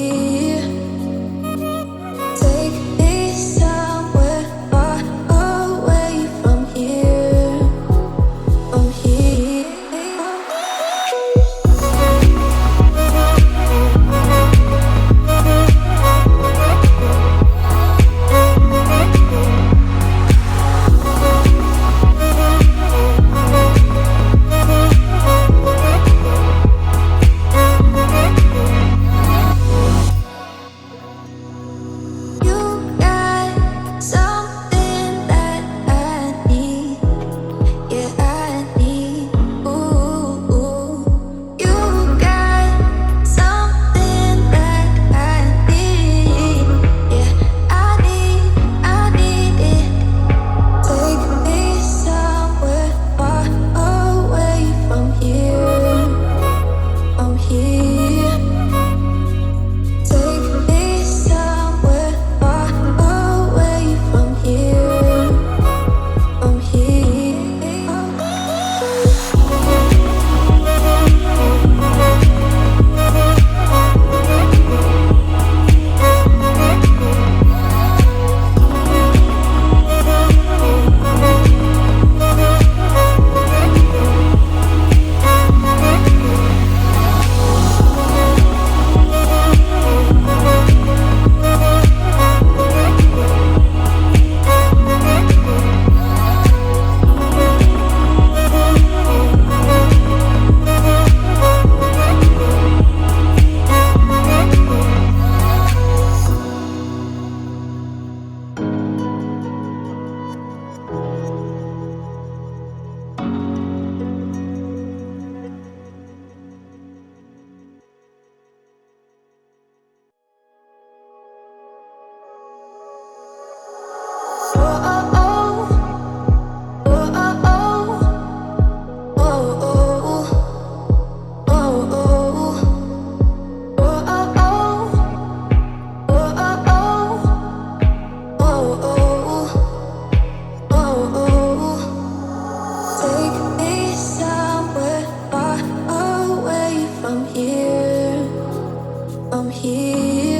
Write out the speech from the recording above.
here. Take me somewhere far away from here. From here. You got something that I need. Yeah, I need. Ooh, ooh. You got something that I need. Yeah, I need it. Take me somewhere far away from here. From here. Take me somewhere far away from here. From here. Take me somewhere far away from here. From here.